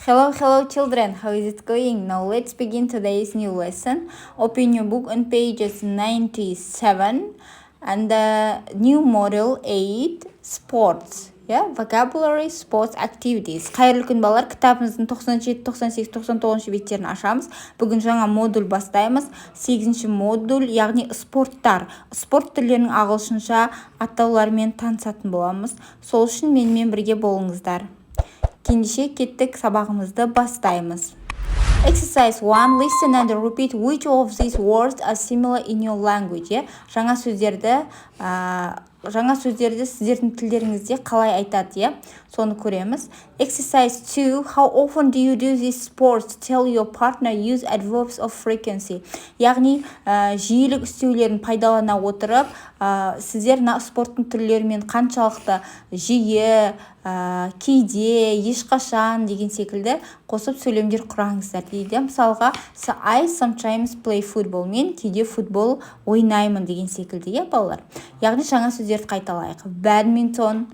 Hello children, how is it going? Now let's begin today's new lesson. Open your book on pages 97 and the new model 8, sports. Vocabulary, sports, activities. Қайырлы күн балалар, кітабымыздың 97, 98, 99 беттерін ашамыз. Бүгін жаңа модуль бастаймыз. 8-ші модуль, яғни спорттар. Спорт түрлерінің ағылшынша атауларымен танысатын боламыз. Сол үшін менімен бірге болыңыздар. Кендеше кеттік, сабағымызды бастаймыз. Exercise 1. Listen and repeat which of these words are similar in your language. Жаңа сөздерді сіздердің тілдеріңізде қалай айтады, соны көреміз. Exercise 2. How often do you do this sport? Tell your partner, use adverbs of frequency. Яғни, жиілік істеулерін пайдалана отырып, сіздер спорттың түрлерімен қаншалықты жиі, кейде, ешқашан деген секілді қосып сөйлемдер құраңыздар дейді. Мысалға, I sometimes play football. Мен кейде футбол ойнаймын деген секілді, балалар. Яғни, жаңа сөздерді қайталайық. Badminton,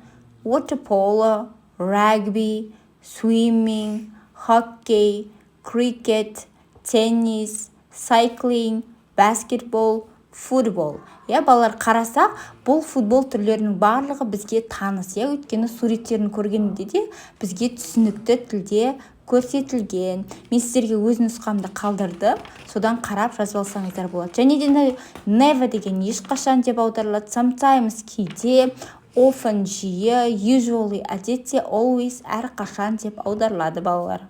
water polo, rugby, swimming, hockey, cricket, tennis, cycling, basketball, football. Балалар қарасақ, бұл футбол түрлерінің барлығы бізге таныс. Өйткені суреттерін көргенде де бізге түсінікті тілде көрсетілген. Мен сіздерге өз нұсқамды қалдырдым, содан қарап жазып алсаңыздар болады. Және де never деген ешқашан деп аударылады, sometimes кейде, often жиі, usually әдетте, always әрқашан деп аударылады, балалар.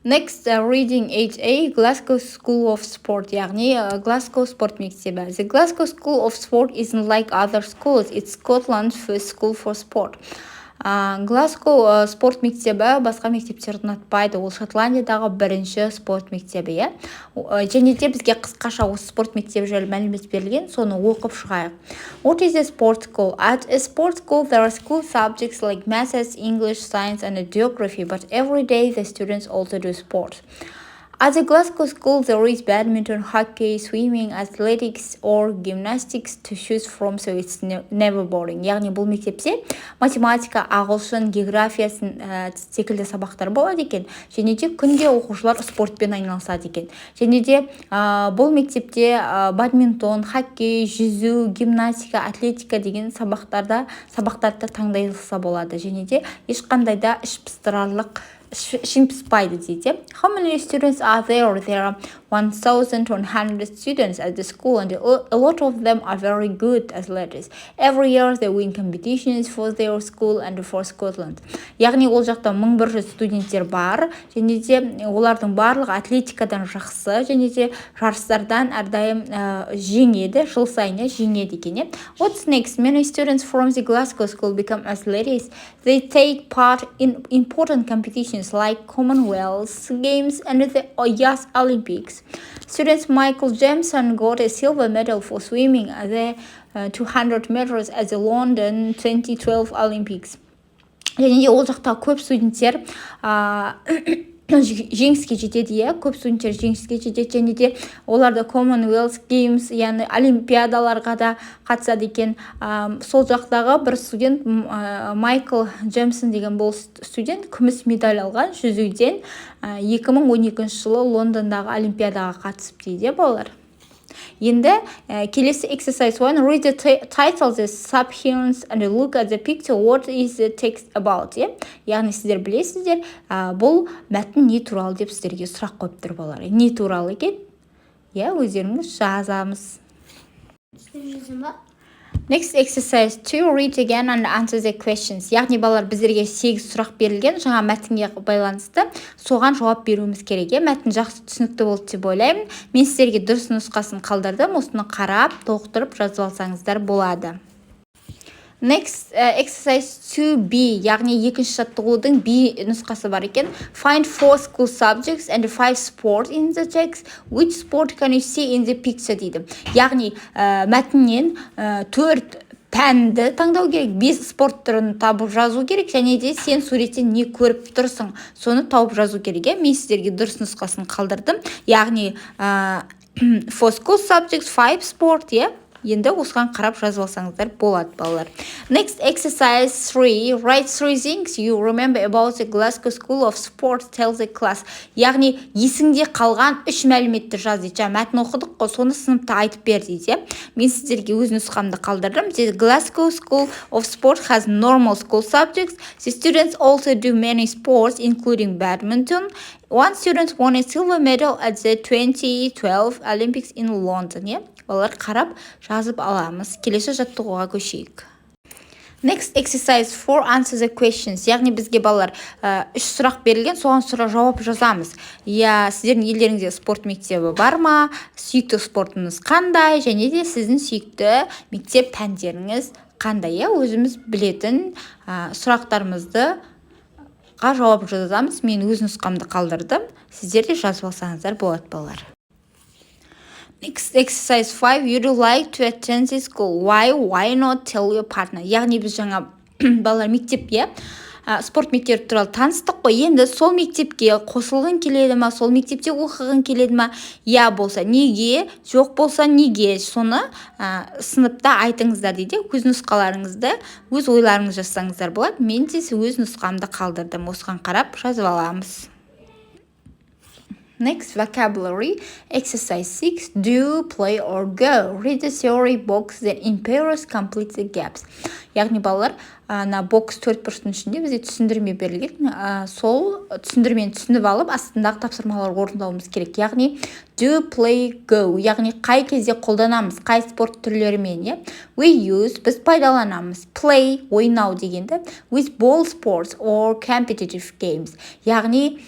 Next, reading 8A, Glasgow School of Sport, яғни Glasgow спорт мектебі. The Glasgow School of Sport isn't like other schools. It's Scotland's first school for sport. Glasgow спорт мектебі басқа мектептерді ұнатпайды. Ол Шотландиядағы бірінші спорт мектебі. Және де бізге қысқаша осы спорт мектебі жайлы мәлімет берілген, соны оқып шығайық. What is a sports school? At a sports school, there are school subjects like maths, English, science, and geography, but every day the students also do sports. At the Glasgow school, there is badminton, hockey, swimming, athletics, or gymnastics to choose from, so it's never boring. Яғни бұл мектепте математика, ағылшын, географиясын секілді сабақтар болады екен. Және де күнде оқушылар спортпен айналысады екен. Және де бұл мектепте бадминтон, хоккей, жүзу, гимнастика, атлетика деген сабақтарды таңдайлықса болады. Және де ешқандай да іш пыспайды дейді. How many students are there? There are 1,100 students at the school, and a lot of them are very good athletes. Every year they win competitions for their school and for Scotland. Яғни ол жақта 1100 студенттер бар, және де олардың барлығы атлетикадан жақсы, және де жарыстардан әрдайым жеңеді, жыл сайын жеңеді екен. What's next? Many students from the Glasgow school become athletes. They take part in important competitions like Commonwealth Games and the Youth Olympics. Students Michael Jameson got a silver medal for swimming at the 200 meters at the London 2012 Olympics. Және де ол жақта көп студенттер жеңіске жетеді, көп студенттер жеңіске жетеді, және де оларда Commonwealth Games, яғни олимпиадаларға да қатысады екен. Сол жақтағы бір студент Майкл Джемсон деген бұл студент күміс медаль алған жүзуден 2012 жылы Лондондағы олимпиадаға қатысып дейді, балалар. Енді келесі exercise 1, read the title, the subheadings, and look at the picture. What is the text about? Яғни сіздер білесіздер, бұл мәтін не туралы деп сіздерге сұрақ қойып тұр, балалар. Не туралы екен? Өздеріңіз жазамыз. Next exercise 2, read again and answer the questions. Яғни балалар, біздерге 8 сұрақ берілген, жаңа мәтінге байланысты соған жауап беруіміз керек. Мәтін жақсы түсінікті болды деп ойлаймын. Мен сіздерге дұрыс нұсқасын қалдырдым, осыны қарап, толықтырып жазып алсаңыздар болады. Next, exercise 2B, яғни екінші жаттығудың B нұсқасы бар екен. Find 4 school subjects and 5 sport in the text. Which sport can you see in the picture дейді. Яғни мәтіннен 4 пәнді таңдау керек, 5 спорт түрін табып жазу керек, және де сен суреттен не көріп тұрсың, соны тауып жазу керек. Мен сіздерге дұрыс нұсқасын қалдырдым. Яғни 4 school subjects, 5 sport, Енді осыған қарап жазып алсаңыздар болады, балалар. Next exercise 3. Write 3 things you remember about the Glasgow School of Sport. Tell the class. Яғни есіңде қалған 3 мәліметті жаз дейді. Жаңа мәтін оқыдық қой, соны сыныпта айтып бер дейді. Мен сіздерге өз нұсқамды қалдырдым. The Glasgow School of Sport has normal school subjects. The students also do many sports, including badminton. One student won a silver medal at the 2012 Olympics in London. Балалар қарап жазып аламыз. Келесі жаттығуға көшейік. Next exercise 4. Answer the questions. Яғни бізге балалар 3 сұрақ берілген, соған сұрақ жауап жазамыз. Сіздердің елдеріңізде спорт мектебі бар ма? Сүйікті спортыңыз қандай? Және де сіздің сүйікті мектеп пәндеріңіз қандай? Өзіміз білетін сұрақтарымызды жауап жазамыз. Мен өз нұсқамды қалдырдым. Сіздер де жазып алсаңыздар болады, балалар. Next exercise 5. You do like to attend this school. Why not tell your partner? Яғни біз жаңа балалар мектеп, спорт мектебі туралы таныстық қой. Енді сол мектепке қосылғың келеді ма, сол мектепте оқығың келеді ма? Болса неге, жоқ болса неге? Соны сыныпта айтыңыздар дейді. Өз нұсқаларыңызды, өз ойларыңызды жазсаңыздар болады. Мен де өз нұсқамды қалдырдым. Осыған қарап жазып аламыз. Next, vocabulary. Exercise 6. Do, play, or go. Read the theory box, then in pairs complete the gaps. Яғни балалар, бокс 4 бұрыштың ішінде бізде түсіндірме берілген. Сол түсіндірмені түсініп алып, астындағы тапсырмалар орындауымыз керек. Яғни do, play, go. Яғни қай кезде қолданамыз, қай спорт түрлерімен. We use, біз пайдаланамыз. Play, ойнау дегенді. With ball sports or competitive games. Яғни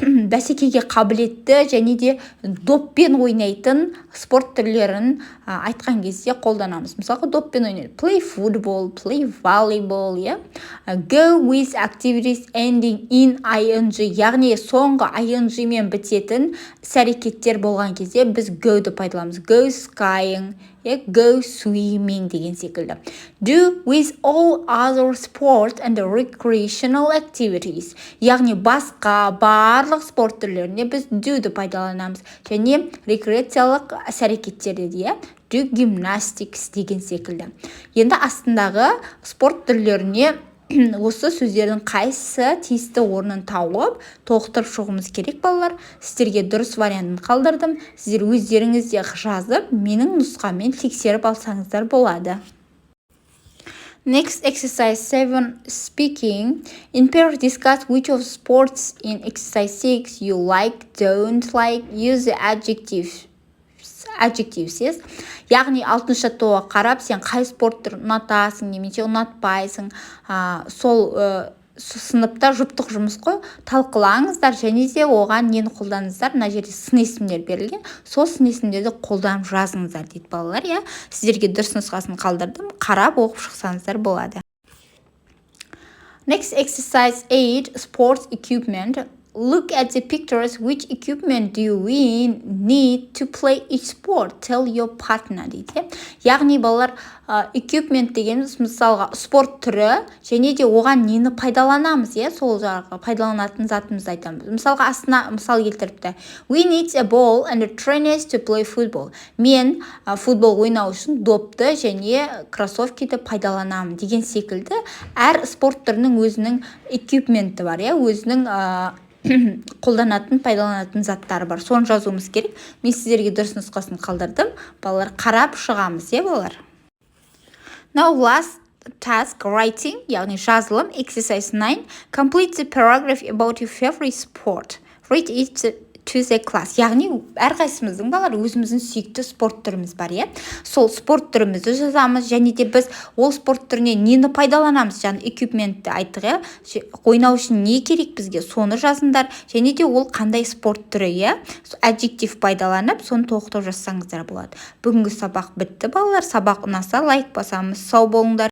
бәсекеге қабілетті және де доппен ойнайтын спорт түрлерін айтқан кезде қолданамыз. Мысалға, доппен ойнайды. Play football, play volleyball, Go with activities ending in ing. Яғни соңғы ing мен бітетін іс-әрекеттер болған кезде біз go-ды пайдаламыз. Go skiing, go swimming деген секілді. Do with all other sport and recreational activities. Яғни басқа барлық спорт түрлеріне біз do-ды пайдаланамыз. Және рекреациялық іс-әрекеттерде do gymnastics деген секілді. Енді астындағы спорт түрлеріне осы сөздердің қайсысы тиісті орнын тауып, толықтырып шығуымыз керек, балалар. Сіздерге дұрыс вариантын қалдырдым. Сіздер өздеріңізде жазып, менің нұсқамен тексеріп алсаңыздар болады. Next, exercise 7. Speaking. In pair, discuss which of sports in exercise 6 you like, don't like. Use the adjectives. Яғни 6-шы жаттығуға қарап, сен қай спортты ұнатасың, немесе ұнатпайсың, сол сыныпта жұптық жұмыс қой, талқылаңыздар және де оған нені қолданыңыздар. Мына жерде сын есімдер берілген, сол сын есімдерді қолданып жазыңыздар дейді, балалар. Сіздерге дұрыс нұсқасын қалдырдым, қарап оқып шықсаңыздар болады. Next, exercise 8. Sports equipment. Look at the pictures. Which equipment do we need to play each sport? Tell your partner дейді. Яғни балалар, equipment дегеніміз мысалға спорт түрі және де оған нені пайдаланамыз, сол жағы пайдаланатын затымызды айтамыз. Мысалға астына мысал келтіріпті. We need a ball and a trainers to play football. Мен футбол ойнау үшін допты және кроссовкиді пайдаланамын деген секілді. Әр спорт түрінің өзінің equipment'і бар, өзінің қолданатын, пайдаланатын заттары бар. Соны жазуымыз керек. Мен сіздерге дұрыс нұсқасын қалдырдым. Балалар, қарап шығамыз, балалар. Now last task, writing, яғни жазылым. Exercise 9. Complete the paragraph about your favorite sport. Read it to the class. Яғни әрқайсымыздың балалар өзіміздің сүйікті спорт түріміз бар, Сол спорт түрімізді жазамыз, және де біз ол спорт түріне нені пайдаланамыз, жаңа эквипментті айттық, ойнау үшін не керек бізге, соны жазыңдар, және де ол қандай спорт түрі, аджектив пайдаланып, соны толықтырып жазсаңыздар болады. Бүгінгі сабақ бітті, балалар. Сабақ ұнаса лайк басамыз. Сау болыңдар.